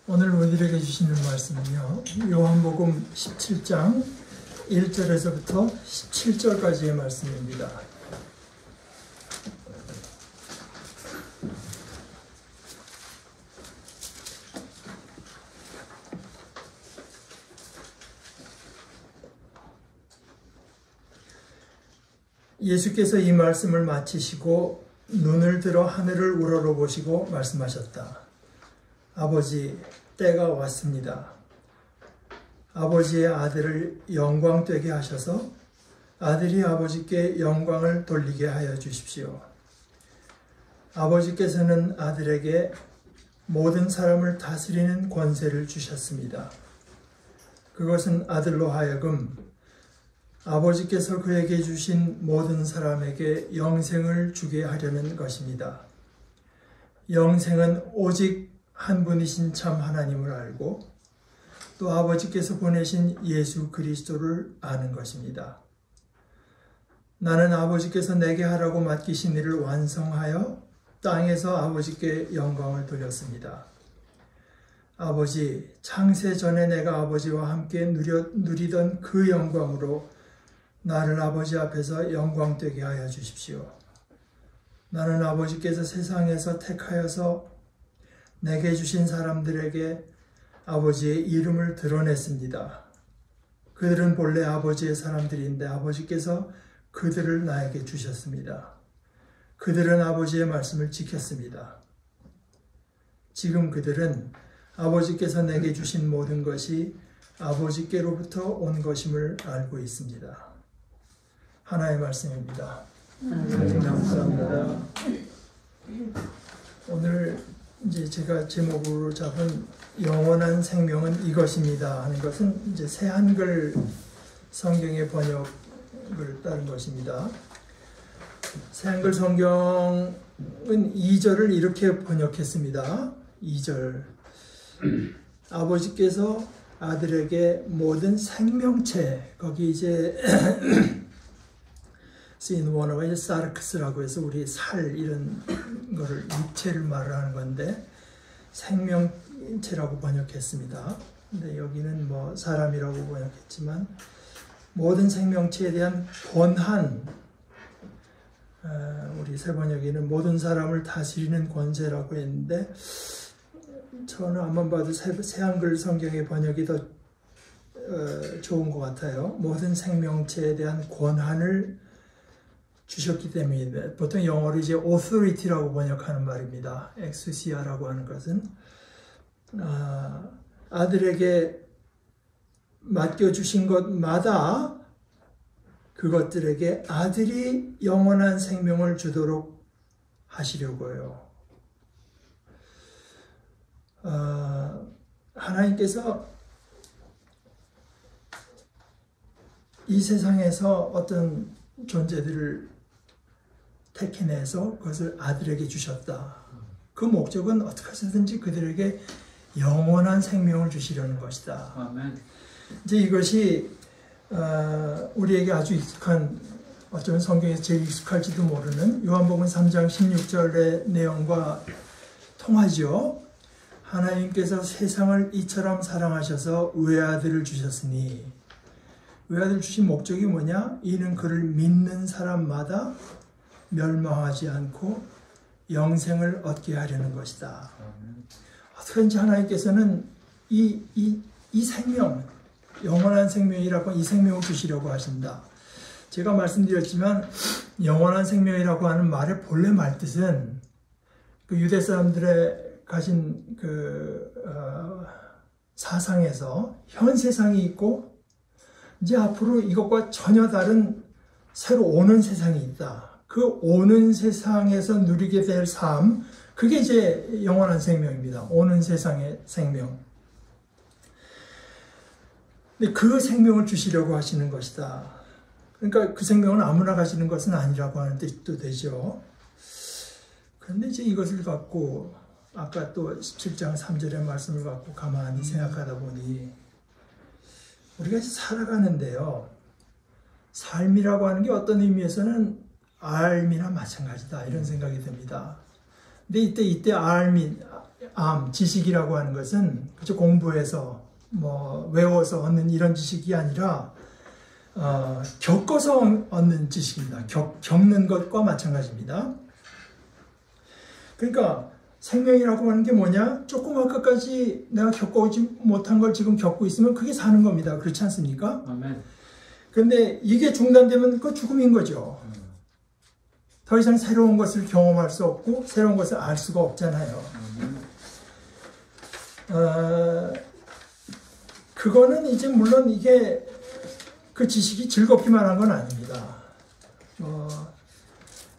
오늘 우리에게 주시는 말씀은요, 요한복음 17장 1절에서부터 17절까지의 말씀입니다. 예수께서 이 말씀을 마치시고 눈을 들어 하늘을 우러러보시고 말씀하셨다. 아버지, 때가 왔습니다. 아버지의 아들을 영광되게 하셔서 아들이 아버지께 영광을 돌리게 하여 주십시오. 아버지께서는 아들에게 모든 사람을 다스리는 권세를 주셨습니다. 그것은 아들로 하여금 아버지께서 그에게 주신 모든 사람에게 영생을 주게 하려는 것입니다. 영생은 오직 한 분이신 참 하나님을 알고 또 아버지께서 보내신 예수 그리스도를 아는 것입니다. 나는 아버지께서 내게 하라고 맡기신 일을 완성하여 땅에서 아버지께 영광을 돌렸습니다. 아버지, 창세 전에 내가 아버지와 함께 누리던 그 영광으로 나를 아버지 앞에서 영광되게 하여 주십시오. 나는 아버지께서 세상에서 택하여서 내게 주신 사람들에게 아버지의 이름을 드러냈습니다. 그들은 본래 아버지의 사람들인데 아버지께서 그들을 나에게 주셨습니다. 그들은 아버지의 말씀을 지켰습니다. 지금 그들은 아버지께서 내게 주신 모든 것이 아버지께로부터 온 것임을 알고 있습니다. 하나의 말씀입니다. 감사합니다. 오늘 이제 제가 제목으로 잡은 영원한 생명은 이것입니다 하는 것은 이제 새 한글 성경의 번역을 따른 것입니다. 새 한글 성경은 2절을 이렇게 번역했습니다. 2절. 아버지께서 아들에게 모든 생명체, 거기 이제 쓰인 원어가 이제 사르크스라고 해서 우리 살 이런 거를 육체를 말하는 건데 생명체라고 번역했습니다. 근데 여기는 뭐 사람이라고 번역했지만 모든 생명체에 대한 권한, 우리 새 번역에는 모든 사람을 다스리는 권세라고 했는데 저는 한번 봐도 새 한글 성경의 번역이 더 좋은 것 같아요. 모든 생명체에 대한 권한을 주셨기 때문인데 보통 영어로 이제 authority라고 번역하는 말입니다. exousia라고 하는 것은 아들에게 맡겨주신 것마다 그것들에게 아들이 영원한 생명을 주도록 하시려고요. 하나님께서 이 세상에서 어떤 존재들을 택해내서 그것을 아들에게 주셨다. 그 목적은 어떻게 해서든지 그들에게 영원한 생명을 주시려는 것이다. 아멘. 이제 이것이 우리에게 아주 익숙한, 어쩌면 성경에서 제일 익숙할지도 모르는 요한복음 3장 16절의 내용과 통하죠. 하나님께서 세상을 이처럼 사랑하셔서 외아들을 주셨으니, 외아들 주신 목적이 뭐냐? 이는 그를 믿는 사람마다 멸망하지 않고 영생을 얻게 하려는 것이다. 어떻게든지 하나님께서는 이 생명, 영원한 생명이라고 이 생명을 주시려고 하신다. 제가 말씀드렸지만 영원한 생명이라고 하는 말의 본래 말뜻은 그 유대 사람들의 가진 그 사상에서 현 세상이 있고 이제 앞으로 이것과 전혀 다른 새로 오는 세상이 있다. 그 오는 세상에서 누리게 될 삶, 그게 이제 영원한 생명입니다. 오는 세상의 생명. 근데 그 생명을 주시려고 하시는 것이다. 그러니까 그 생명은 아무나 가지는 것은 아니라고 하는 뜻도 되죠. 그런데 이제 이것을 갖고 아까 또 17장 3절의 말씀을 갖고 가만히 생각하다 보니 우리가 살아가는데요. 삶이라고 하는 게 어떤 의미에서는 알미나 마찬가지다 이런 생각이 듭니다. 근데 이때 암, 지식이라고 하는 것은 그저 공부해서 뭐 외워서 얻는 이런 지식이 아니라 겪어서 얻는 지식입니다. 겪는 것과 마찬가지입니다. 그러니까 생명이라고 하는 게 뭐냐? 조금 아까까지 내가 겪어오지 못한 걸 지금 겪고 있으면 그게 사는 겁니다. 그렇지 않습니까? 아멘. 근데 이게 중단되면 그 죽음인 거죠. 더 이상 새로운 것을 경험할 수 없고 새로운 것을 알 수가 없잖아요. 그거는 이제 물론 이게 그 지식이 즐겁기만 한 건 아닙니다.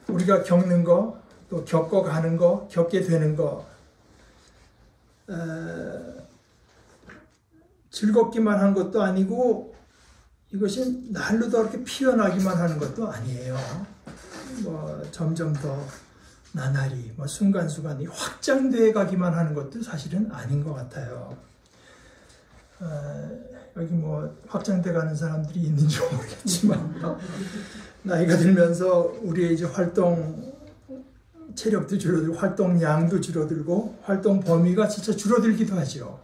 우리가 겪는 거, 또 겪어가는 거, 겪게 되는 거, 즐겁기만 한 것도 아니고 이것이 날로 더 이렇게 피어나기만 하는 것도 아니에요. 뭐 점점 더 나날이 뭐 순간순간이 확장돼 가기만 하는 것도 사실은 아닌 것 같아요. 여기 뭐 확장돼 가는 사람들이 있는지 모르겠지만 나이가 들면서 우리의 이제 활동 체력도 줄어들고 활동량도 줄어들고 활동 범위가 진짜 줄어들기도 하죠.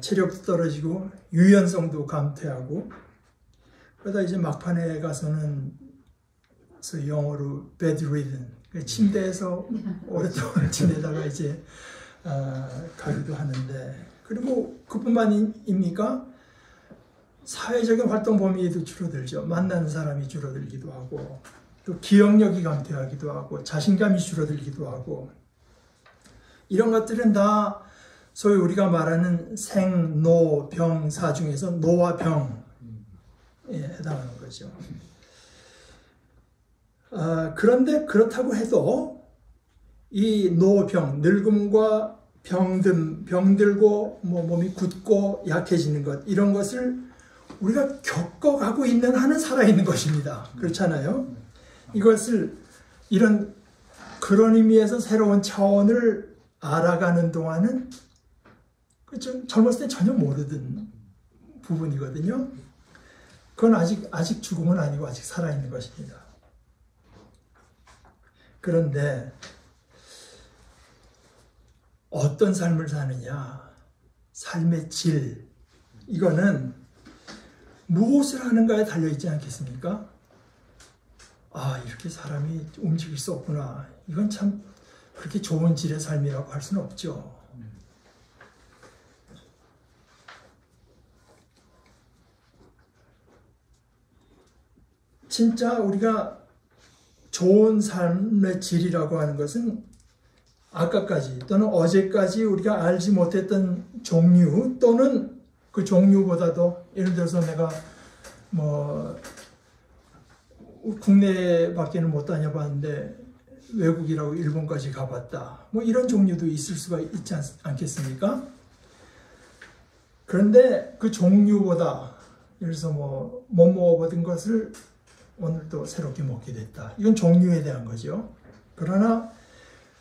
체력도 떨어지고 유연성도 감퇴하고 그러다 이제 막판에 가서는 영어로 bedridden, 침대에서 오랫동안 지내다가 이제 가기도 하는데, 그리고 그뿐만입니까? 사회적인 활동 범위도 줄어들죠. 만나는 사람이 줄어들기도 하고 또 기억력이 감퇴하기도 하고 자신감이 줄어들기도 하고, 이런 것들은 다 소위 우리가 말하는 생, 노, 병, 사 중에서 노와 병에 해당하는 거죠. 그런데 그렇다고 해도 이 노, 병, 늙음과 병들고 뭐 몸이 굳고 약해지는 것, 이런 것을 우리가 겪어가고 있는 한은 살아있는 것입니다. 그렇잖아요. 이것을 그런 의미에서 새로운 차원을 알아가는 동안은 좀 젊었을 때 전혀 모르던 부분이거든요. 그건 아직 죽음은 아니고 아직 살아있는 것입니다. 그런데 어떤 삶을 사느냐, 삶의 질, 이거는 무엇을 하는가에 달려있지 않겠습니까? 이렇게 사람이 움직일 수 없구나. 이건 참 그렇게 좋은 질의 삶이라고 할 수는 없죠. 진짜 우리가 좋은 삶의 질이라고 하는 것은 아까까지 또는 어제까지 우리가 알지 못했던 종류, 또는 그 종류보다도, 예를 들어서 내가 뭐 국내밖에는 못 다녀봤는데 외국이라고 일본까지 가봤다, 뭐 이런 종류도 있을 수가 있지 않겠습니까? 그런데 그 종류보다, 예를 들어서 뭐 못 먹어보던 것을 오늘 또 새롭게 먹게 됐다, 이건 종류에 대한 거죠. 그러나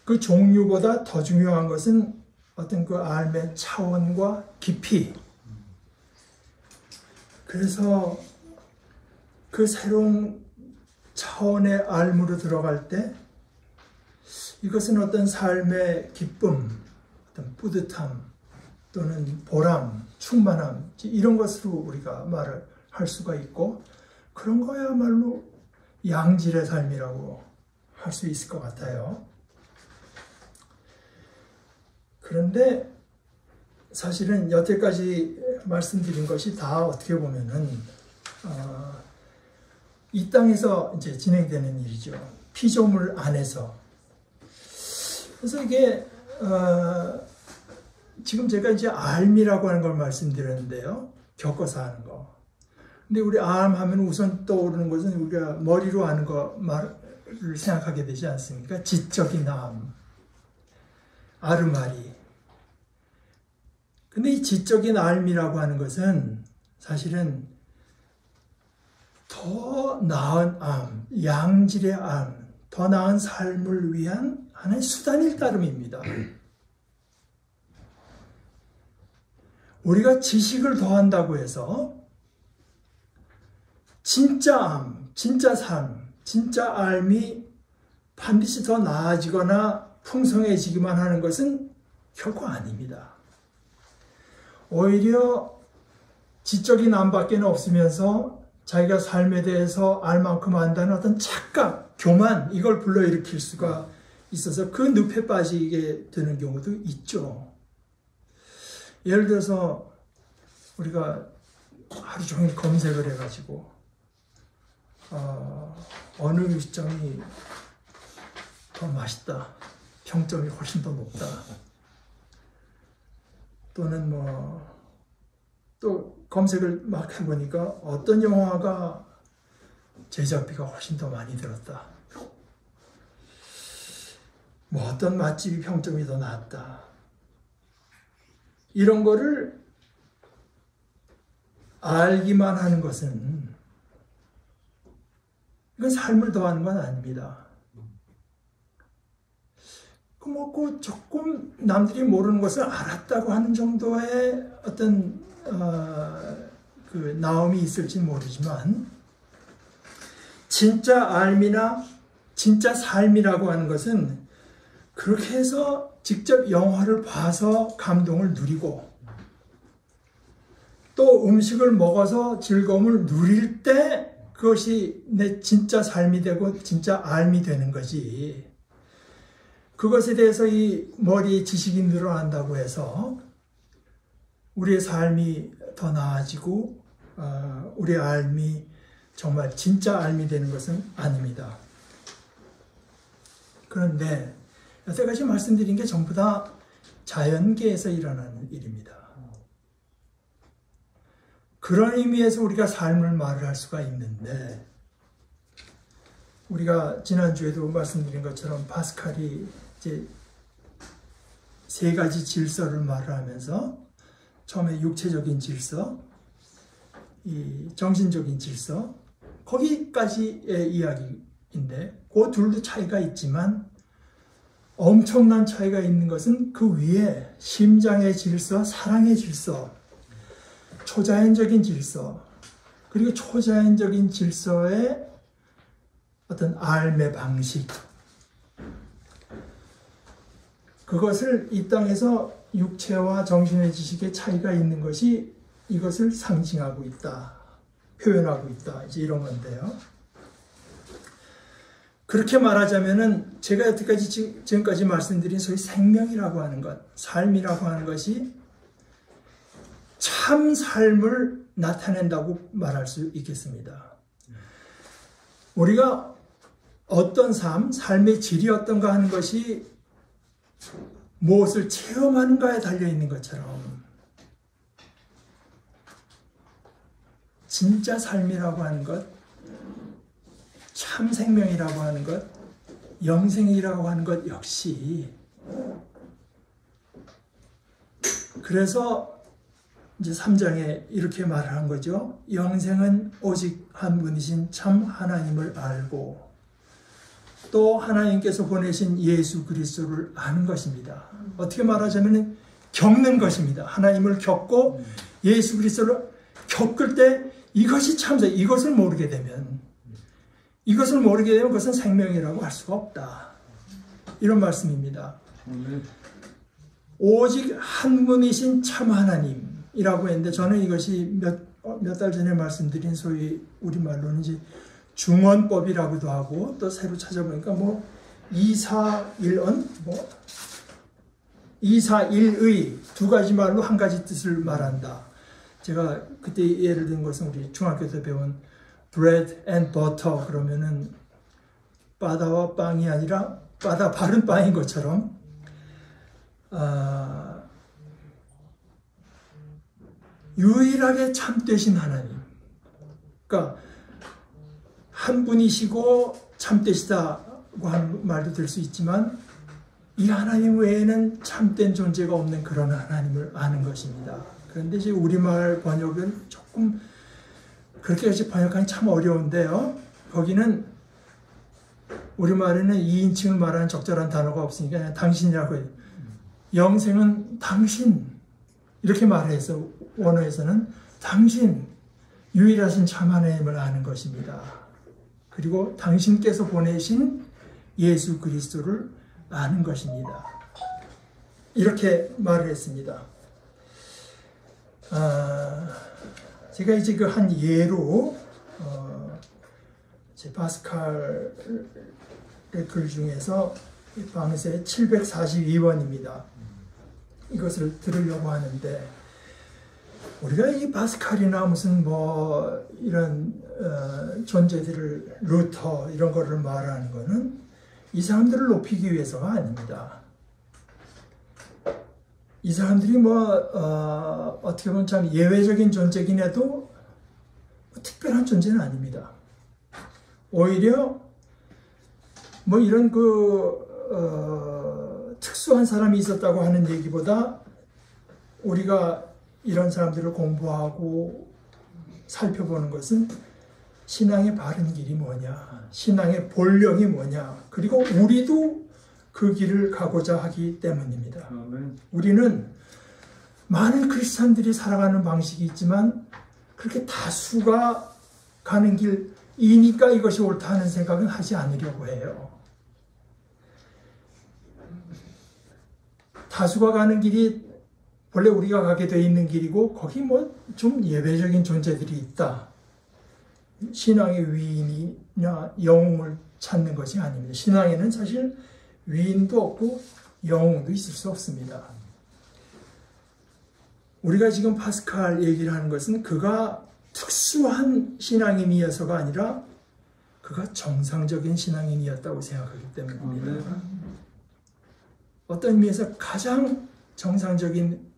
그 종류보다 더 중요한 것은 어떤 그 삶의 차원과 깊이. 그래서 그 새로운 차원의 삶으로 들어갈 때 이것은 어떤 삶의 기쁨, 어떤 뿌듯함, 또는 보람, 충만함, 이런 것으로 우리가 말을 할 수가 있고, 그런 거야말로 양질의 삶이라고 할 수 있을 것 같아요. 그런데 사실은 여태까지 말씀드린 것이 다 어떻게 보면은 이 땅에서 이제 진행되는 일이죠. 피조물 안에서. 그래서 이게 지금 제가 이제 알미라고 하는 걸 말씀드렸는데요. 겪어서 하는 거. 근데 우리 암 하면 우선 떠오르는 것은 우리가 머리로 하는 거 말을 생각하게 되지 않습니까? 지적인 암, 아르마리. 근데 이 지적인 삶이라고 하는 것은 사실은 더 나은 암, 양질의 암, 더 나은 삶을 위한 하나의 수단일 따름입니다. 우리가 지식을 더한다고 해서 진짜 암, 진짜 삶, 진짜 삶이 반드시 더 나아지거나 풍성해지기만 하는 것은 결코 아닙니다. 오히려 지적인 안밖에 없으면서 자기가 삶에 대해서 알 만큼 안다는 어떤 착각, 교만, 이걸 불러일으킬 수가 있어서 그 늪에 빠지게 되는 경우도 있죠. 예를 들어서 우리가 하루 종일 검색을 해가지고 어느 음식점이 더 맛있다, 평점이 훨씬 더 높다, 또는 또 검색을 막 해보니까 어떤 영화가 제작비가 훨씬 더 많이 들었다, 어떤 맛집이 평점이 더 낮다, 이런 거를 알기만 하는 것은 이건 삶을 더하는 건 아닙니다. 그 조금 남들이 모르는 것을 알았다고 하는 정도의 어떤 그 나음이 있을지 모르지만, 진짜 알미나 진짜 삶이라고 하는 것은 그렇게 해서 직접 영화를 봐서 감동을 누리고, 또 음식을 먹어서 즐거움을 누릴 때 그것이 내 진짜 삶이 되고 진짜 알미 되는 거지. 그것에 대해서 이 머리에 지식이 늘어난다고 해서 우리의 삶이 더 나아지고 우리의 알미, 정말 진짜 알미 되는 것은 아닙니다. 그런데 여태까지 말씀드린 게 전부 다 자연계에서 일어나는 일입니다. 그런 의미에서 우리가 삶을 말을 할 수가 있는데, 우리가 지난주에도 말씀드린 것처럼 파스칼이 이제 세 가지 질서를 말을 하면서, 처음에 육체적인 질서, 이 정신적인 질서, 거기까지의 이야기인데, 그 둘도 차이가 있지만 엄청난 차이가 있는 것은 그 위에 심장의 질서, 사랑의 질서, 초자연적인 질서, 그리고 초자연적인 질서의 어떤 삶의 방식, 그것을 이 땅에서 육체와 정신의 지식의 차이가 있는 것이 이것을 상징하고 있다, 표현하고 있다, 이제 이런 건데요. 그렇게 말하자면은 제가 여태까지 지금까지 말씀드린 소위 생명이라고 하는 것, 삶이라고 하는 것이 참 삶을 나타낸다고 말할 수 있겠습니다. 우리가 어떤 삶의 질이 어떤가 하는 것이 무엇을 체험하는가에 달려있는 것처럼, 진짜 삶이라고 하는 것, 참 생명이라고 하는 것, 영생이라고 하는 것 역시, 그래서 이제 3장에 이렇게 말을 한 거죠. 영생은 오직 한 분이신 참 하나님을 알고 또 하나님께서 보내신 예수 그리스도를 아는 것입니다. 어떻게 말하자면 겪는 것입니다. 하나님을 겪고 예수 그리스도를 겪을 때 이것이 참생, 이것을 모르게 되면 그것은 생명이라고 할 수가 없다. 이런 말씀입니다. 오직 한 분이신 참 하나님이라고 했는데, 저는 이것이 몇 달 전에 말씀드린 소위 우리말로는 이제 중언법이라고도 하고, 또 새로 찾아보니까 241언, 241의 두 가지 말로 한 가지 뜻을 말한다. 제가 그때 예를 든 것은 우리 중학교 때 배운 bread and butter, 그러면은 바다와 빵이 아니라 바다 바른 빵인 것처럼 유일하게 참되신 하나님, 그러니까 한 분이시고 참되시다고 하는 말도 될 수 있지만, 이 하나님 외에는 참된 존재가 없는 그런 하나님을 아는 것입니다. 그런데 이제 우리말 번역은 조금 그렇게까지 번역하기 참 어려운데요. 거기는 우리말에는 2인칭을 말하는 적절한 단어가 없으니까 그냥 당신이라고 해요. 영생은 당신, 이렇게 말해서 원어에서는 당신, 유일하신 참 하나님을 아는 것입니다. 그리고 당신께서 보내신 예수 그리스도를 아는 것입니다. 이렇게 말을 했습니다. 제가 이제 그 한 예로 제 파스칼의 글 중에서 방세 742번입니다. 이것을 들으려고 하는데, 우리가 이 파스칼이나 무슨 뭐 이런 존재들을 루터 이런 거를 말하는 거는 이 사람들을 높이기 위해서가 아닙니다. 이 사람들이 어떻게 보면 참 예외적인 존재긴 해도 특별한 존재는 아닙니다. 오히려 이런 특수한 사람이 있었다고 하는 얘기보다 우리가 이런 사람들을 공부하고 살펴보는 것은 신앙의 바른 길이 뭐냐, 신앙의 본령이 뭐냐, 그리고 우리도 그 길을 가고자 하기 때문입니다. 우리는 많은 크리스찬들이 살아가는 방식이 있지만 그렇게 다수가 가는 길이니까 이것이 옳다 하는 생각은 하지 않으려고 해요. 다수가 가는 길이 원래 우리가 가게 돼 있는 길이고, 거기 좀 예외적인 존재들이 있다. 신앙의 위인이나 영웅을 찾는 것이 아닙니다. 신앙에는 사실 위인도 없고 영웅도 있을 수 없습니다. 우리가 지금 파스칼 얘기를 하는 것은 그가 특수한 신앙인이어서가 아니라 그가 정상적인 신앙인이었다고 생각하기 때문입니다. 어떤 의미에서 가장 정상적인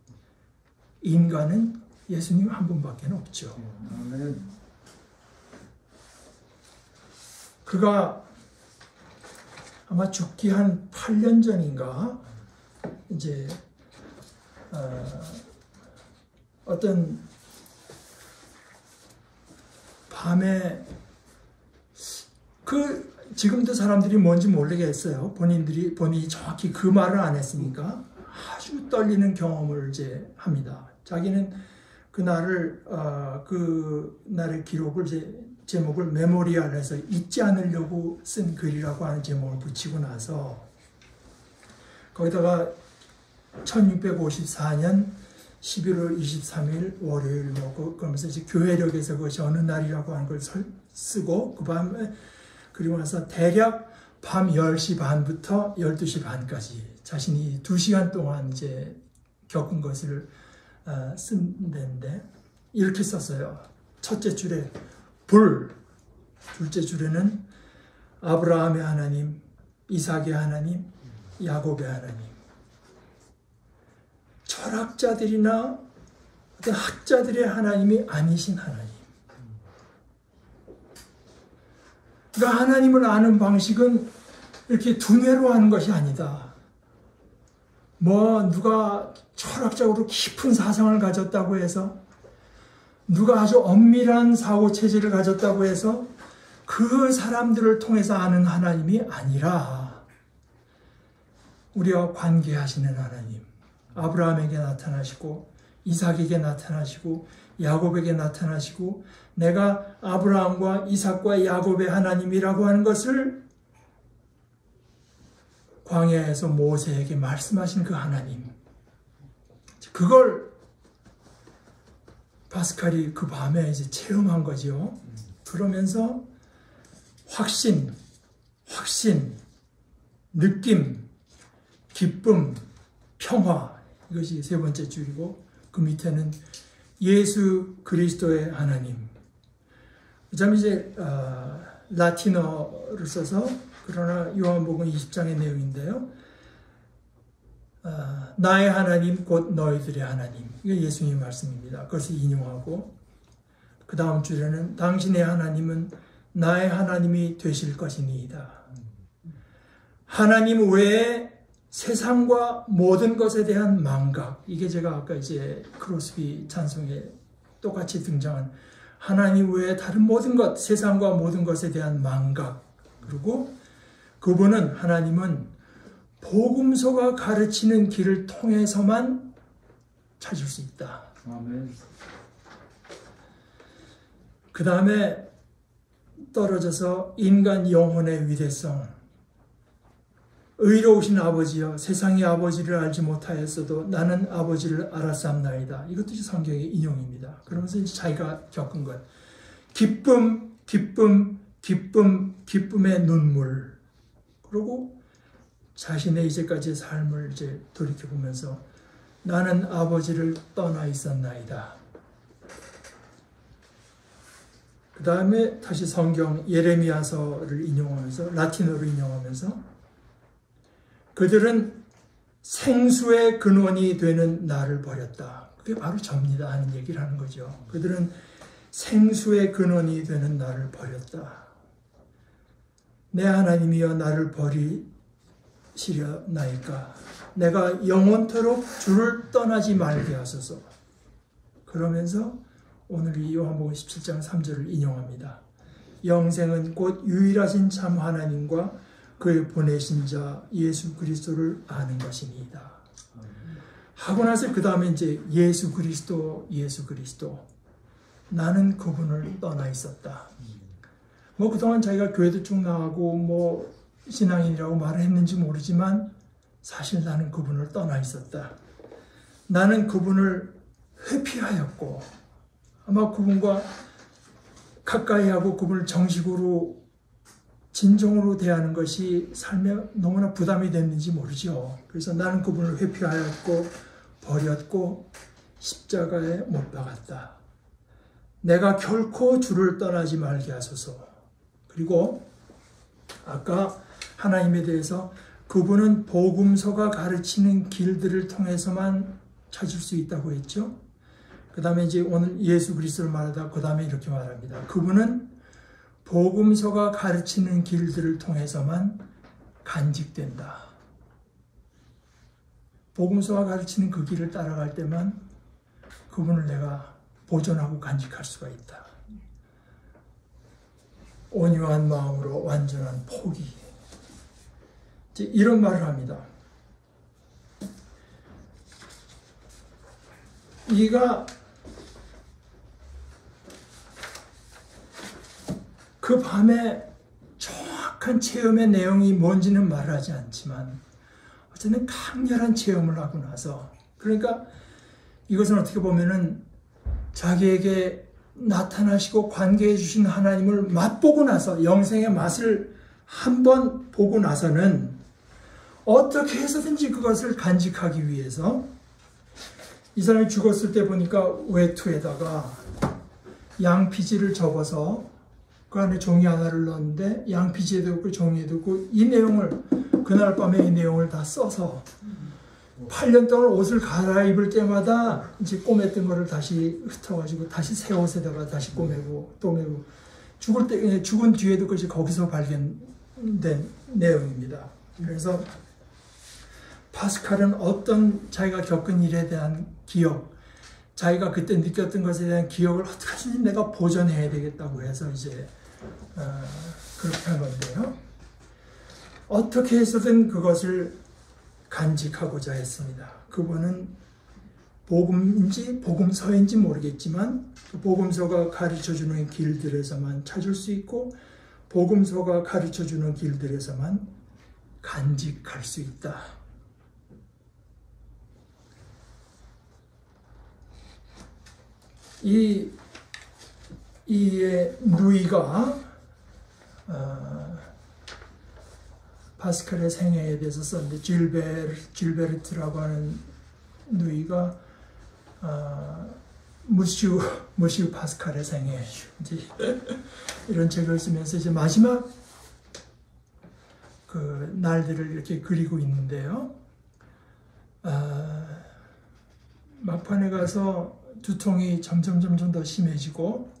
인간은 예수님 한 분밖에 없죠. 그가 아마 죽기 한 8년 전인가 이제 어떤 밤에 지금도 사람들이 뭔지 모르겠어요. 본인이 정확히 그 말을 안 했으니까 아주 떨리는 경험을 이제 합니다. 자기는 그날을 기록을 제목을 메모리알해서 잊지 않으려고 쓴 글이라고 하는 제목을 붙이고 나서 거기다가 1654년 11월 23일 월요일 그러면서 이제 교회력에서 그것이 어느 날이라고 하는 걸 쓰고 그 밤에 그리고 나서 대략 밤 10시 반부터 12시 반까지 자신이 2시간 동안 이제 겪은 것을 쓴 데인데 이렇게 썼어요. 첫째 줄에 불, 둘째 줄에는 아브라함의 하나님, 이삭의 하나님, 야곱의 하나님. 철학자들이나 어떤 학자들의 하나님이 아니신 하나님. 그러니까 하나님을 아는 방식은 이렇게 두뇌로 하는 것이 아니다. 누가 철학적으로 깊은 사상을 가졌다고 해서, 누가 아주 엄밀한 사고체제를 가졌다고 해서 그 사람들을 통해서 아는 하나님이 아니라 우리와 관계하시는 하나님, 아브라함에게 나타나시고 이삭에게 나타나시고 야곱에게 나타나시고 내가 아브라함과 이삭과 야곱의 하나님이라고 하는 것을 광야에서 모세에게 말씀하신 그 하나님, 그걸 파스칼이 그 밤에 이제 체험한 거죠. 그러면서 확신, 느낌, 기쁨, 평화, 이것이 세 번째 줄이고 그 밑에는 예수 그리스도의 하나님. 그다음에 이제 라틴어를 써서, 그러나 요한복음 20장의 내용인데요. 나의 하나님 곧 너희들의 하나님. 이게 예수님 말씀입니다. 그것을 인용하고 그 다음 줄에는 당신의 하나님은 나의 하나님이 되실 것이니이다. 하나님 외에 세상과 모든 것에 대한 망각. 이게 제가 아까 이제 크로스비 찬송에 똑같이 등장한 하나님 외에 다른 모든 것, 세상과 모든 것에 대한 망각. 그리고 하나님은 복음서가 가르치는 길을 통해서만 찾을 수 있다. 아멘. 그 다음에 떨어져서 인간 영혼의 위대성을 의로우신 아버지여 세상의 아버지를 알지 못하였어도 나는 아버지를 알았사옵나이다. 이것도 성경의 인용입니다. 그러면서 이제 자기가 겪은 것. 기쁨, 기쁨, 기쁨, 기쁨의 눈물. 그리고 자신의 이제까지의 삶을 이제 돌이켜보면서 나는 아버지를 떠나 있었나이다. 그 다음에 다시 성경 예레미야서를 인용하면서 라틴어로 인용하면서 그들은 생수의 근원이 되는 나를 버렸다. 그게 바로 접니다 하는 얘기를 하는 거죠. 그들은 생수의 근원이 되는 나를 버렸다. 내 하나님이여 나를 버리시려나이까. 내가 영원토록 주를 떠나지 말게 하소서. 그러면서 오늘 이 요한복음 17장 3절을 인용합니다. 영생은 곧 유일하신 참 하나님과 그의 보내신 자 예수 그리스도를 아는 것이니이다. 하고 나서 그 다음에 이제 예수 그리스도, 예수 그리스도. 나는 그분을 떠나 있었다. 뭐 그동안 자기가 교회도 쭉 나가고 뭐 신앙인이라고 말을 했는지 모르지만 사실 나는 그분을 떠나 있었다. 나는 그분을 회피하였고 아마 그분과 가까이 하고 그분을 정식으로 진정으로 대하는 것이 삶에 너무나 부담이 됐는지 모르죠. 그래서 나는 그분을 회피하였고 버렸고 십자가에 못 박았다. 내가 결코 주를 떠나지 말게 하소서. 그리고 아까 하나님에 대해서 그분은 복음서가 가르치는 길들을 통해서만 찾을 수 있다고 했죠. 그 다음에 이제 오늘 예수 그리스도를 말하다 그 다음에 이렇게 말합니다. 그분은 복음서가 가르치는 길들을 통해서만 간직된다. 복음서가 가르치는 그 길을 따라갈 때만 그분을 내가 보존하고 간직할 수가 있다. 온유한 마음으로 완전한 포기. 이제 이런 말을 합니다. 이가 그 밤에 정확한 체험의 내용이 뭔지는 말하지 않지만 어쨌든 강렬한 체험을 하고 나서 그러니까 이것은 어떻게 보면은 자기에게 나타나시고 관계해 주신 하나님을 맛보고 나서 영생의 맛을 한번 보고 나서는 어떻게 해서든지 그것을 간직하기 위해서 이 사람이 죽었을 때 보니까 외투에다가 양피지를 접어서 그 안에 종이 하나를 넣었는데 양피지에도 없고 종이에도 없고 이 내용을 그날 밤에 이 내용을 다 써서 8년 동안 옷을 갈아입을 때마다 이제 꼬맸던 거를 다시 흩어가지고 다시 새 옷에다가 다시 꼬매고 또 매고 죽은 뒤에도 그것이 거기서 발견된 내용입니다. 그래서 파스칼은 어떤 자기가 겪은 일에 대한 기억, 자기가 그때 느꼈던 것에 대한 기억을 어떻게든지 내가 보존해야 되겠다고 해서 이제 그렇게 한 건데요. 어떻게 해서든 그것을 간직하고자 했습니다. 그분은 복음인지 복음서인지 모르겠지만 복음서가 가르쳐주는 길들에서만 찾을 수 있고 복음서가 가르쳐주는 길들에서만 간직할 수 있다. 이 누이가 파스칼의 생애에 대해서 썼는데 질베르트라고 하는 누이가 무슈 파스칼의 생애 이제 이런 책을 쓰면서 이제 마지막 그 날들을 이렇게 그리고 있는데요. 막판에 가서 두통이 점점 더 심해지고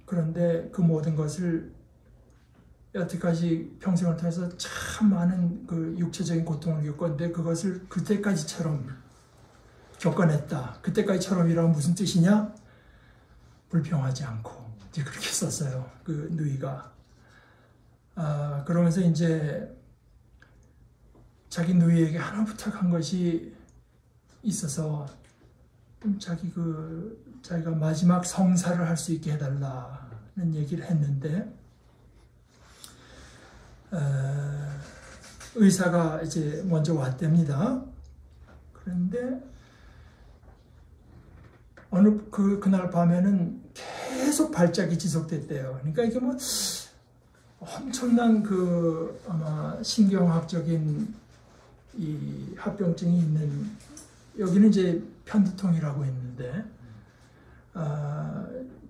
그런데 그 모든 것을 여태까지 평생을 통해서 참 많은 그 육체적인 고통을 겪었는데 그것을 그때까지처럼 겪어냈다. 그때까지처럼이라면 무슨 뜻이냐? 불평하지 않고 이제 그렇게 썼어요. 그 누이가. 그러면서 이제 자기 누이에게 하나 부탁한 것이 있어서 자기가 마지막 성사를 할 수 있게 해달라는 얘기를 했는데 의사가 이제 먼저 왔답니다. 그런데 그날 밤에는 계속 발작이 지속됐대요. 그러니까 이게 뭐 엄청난 아마 신경학적인 이 합병증이 있는, 여기는 이제 편두통이라고 했는데,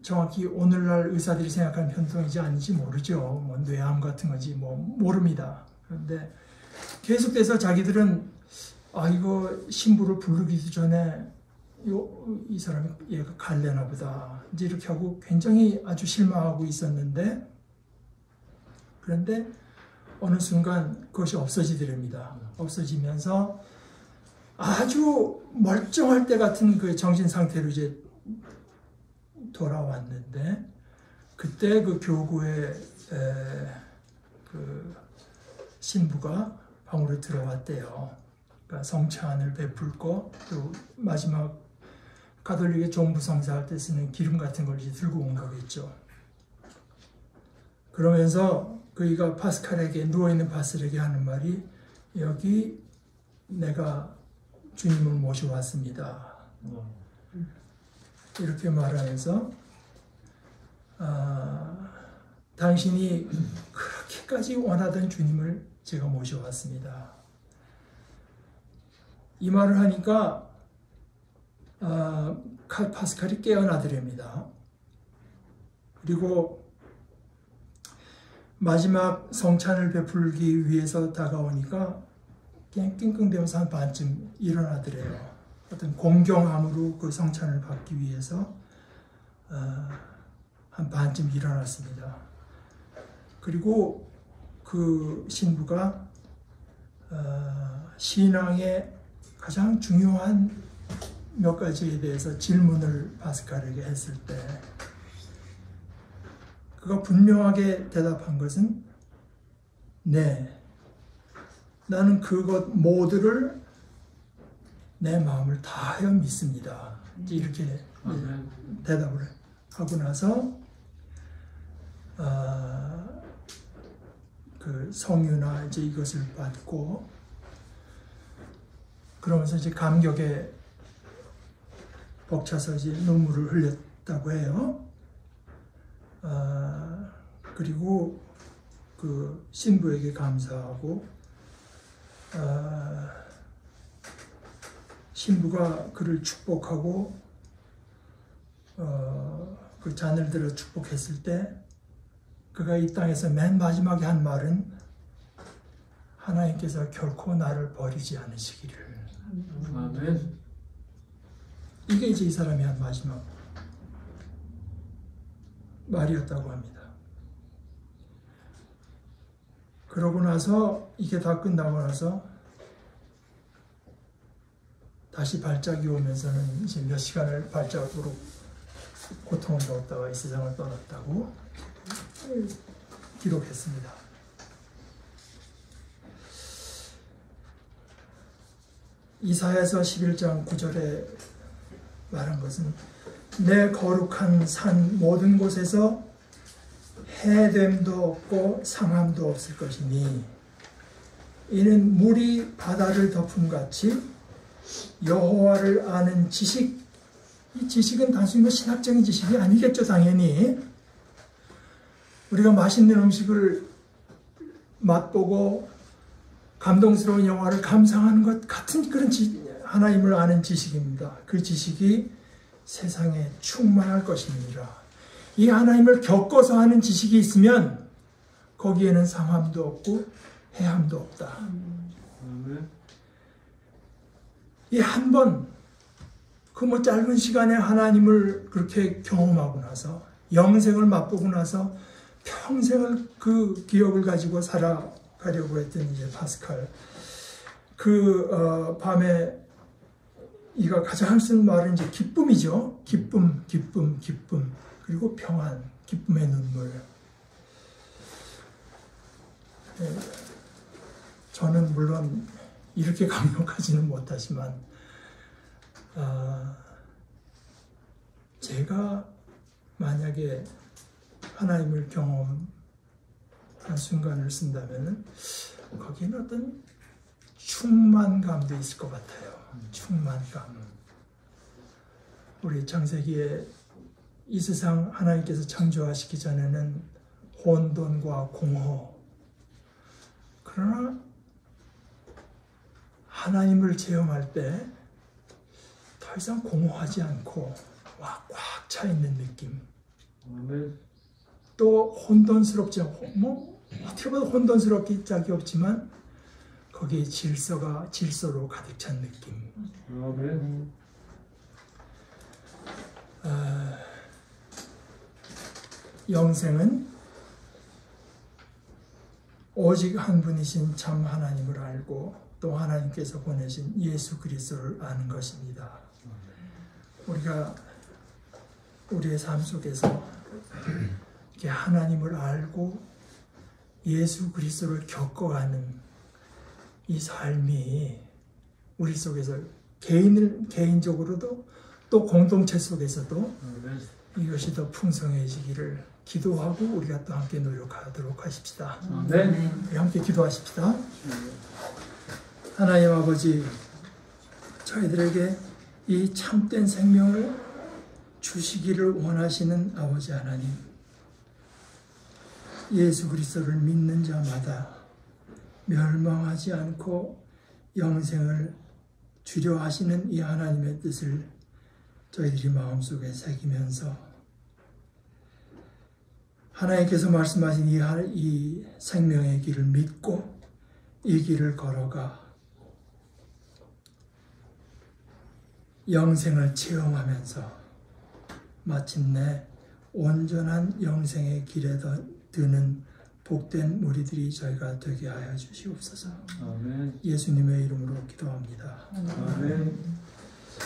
정확히 오늘날 의사들이 생각하는 편두통인지 아닌지 모르죠. 뭐 뇌암 같은 건지 뭐 모릅니다. 그런데 계속해서 자기들은 이거 신부를 부르기도 전에 이 사람이 얘가 갈래나 보다, 이제 이렇게 하고 굉장히 아주 실망하고 있었는데, 그런데 어느 순간 그것이 없어지더랍니다. 없어지면서 아주 멀쩡할 때 같은 그 정신 상태로 이제 돌아왔는데, 그때 그 교구의 그 신부가 방으로 들어왔대요. 그러니까 성찬을 베풀고, 또 마지막 가톨릭의 종부 성사할 때 쓰는 기름 같은 걸 이제 들고 온 거겠죠. 그러면서 그이가 파스칼에게, 누워있는 파스칼에게 하는 말이, 여기 내가 주님을 모셔왔습니다. 이렇게 말하면서 당신이 그렇게까지 원하던 주님을 제가 모셔왔습니다. 이 말을 하니까 파스칼이 깨어나더랍니다. 그리고 마지막 성찬을 베풀기 위해서 다가오니까 그냥 끙끙대면서 한 반쯤 일어나더래요. 어떤 공경함으로 그 성찬을 받기 위해서 한 반쯤 일어났습니다. 그리고 그 신부가 신앙의 가장 중요한 몇 가지에 대해서 질문을 파스칼에게 했을 때, 그가 분명하게 대답한 것은, 네, 나는 그것 모두를 내 마음을 다하여 믿습니다. 이렇게 대답을 하고 나서 그 성유나 이제 이것을 받고, 그러면서 이제 감격에 벅차서 이제 눈물을 흘렸다고 해요. 그리고 그 신부에게 감사하고, 신부가 그를 축복하고 그 잔을 들어 축복했을 때, 그가 이 땅에서 맨 마지막에 한 말은, 하나님께서 결코 나를 버리지 않으시기를. 아멘. 이게 이제 이 사람이 한 마지막 말이었다고 합니다. 그러고 나서, 이게 다 끝나고 나서 다시 발작이 오면서는 이제 몇 시간을 발작으로 고통을 겪다가 이 세상을 떠났다고 기록했습니다. 이사야서 11장 9절에 말한 것은, 내 거룩한 산 모든 곳에서 해됨도 없고 상함도 없을 것이니, 이는 물이 바다를 덮음 같이 여호와를 아는 지식, 이 지식은 단순히 신학적인 지식이 아니겠죠. 당연히 우리가 맛있는 음식을 맛보고 감동스러운 영화를 감상하는 것 같은 그런 하나님을 아는 지식입니다. 그 지식이 세상에 충만할 것입니다. 이 하나님을 겪어서 하는 지식이 있으면 거기에는 상함도 없고 해함도 없다. 이 한 번, 그 뭐 짧은 시간에 하나님을 그렇게 경험하고 나서, 영생을 맛보고 나서 평생을 그 기억을 가지고 살아가려고 했던 이제 파스칼. 밤에 이가 가장 쓴 말은 이제 기쁨이죠. 기쁨, 기쁨, 기쁨. 그리고 평안, 기쁨의 눈물. 저는 물론 이렇게 강력하지는 못하지만, 제가 만약에 하나님을 경험하고 한순간을 쓴다면은 거기는 어떤 충만감도 있을 것 같아요. 충만감. 우리 창세기에 이 세상 하나님께서 창조하시기 전에는 혼돈과 공허. 그러나 하나님을 체험할 때 더 이상 공허하지 않고 꽉 차 있는 느낌. 아멘. 또 혼돈스럽지 않고 어떻게 봐도 혼돈스럽기 짝이 없지만 거기에 질서로 가득 찬 느낌. 아멘. 영생은 오직 한 분이신 참 하나님을 알고 또 하나님께서 보내신 예수 그리스도를 아는 것입니다. 우리가 우리의 삶 속에서 이렇게 하나님을 알고 예수 그리스도를 겪어가는 이 삶이 우리 속에서 개인적으로도 또 공동체 속에서도 이것이 더 풍성해지기를 기도하고 우리가 또 함께 노력하도록 하십시다. 네. 함께 기도하십시다. 하나님 아버지, 저희들에게 이 참된 생명을 주시기를 원하시는 아버지 하나님, 예수 그리스도를 믿는 자마다 멸망하지 않고 영생을 주려 하시는 이 하나님의 뜻을 저희들이 마음속에 새기면서 하나님께서 말씀하신 이 생명의 길을 믿고 이 길을 걸어가 영생을 체험하면서 마침내 온전한 영생의 길에 드는 복된 무리들이 저희가 되게 하여 주시옵소서. 아멘. 예수님의 이름으로 기도합니다. 아멘.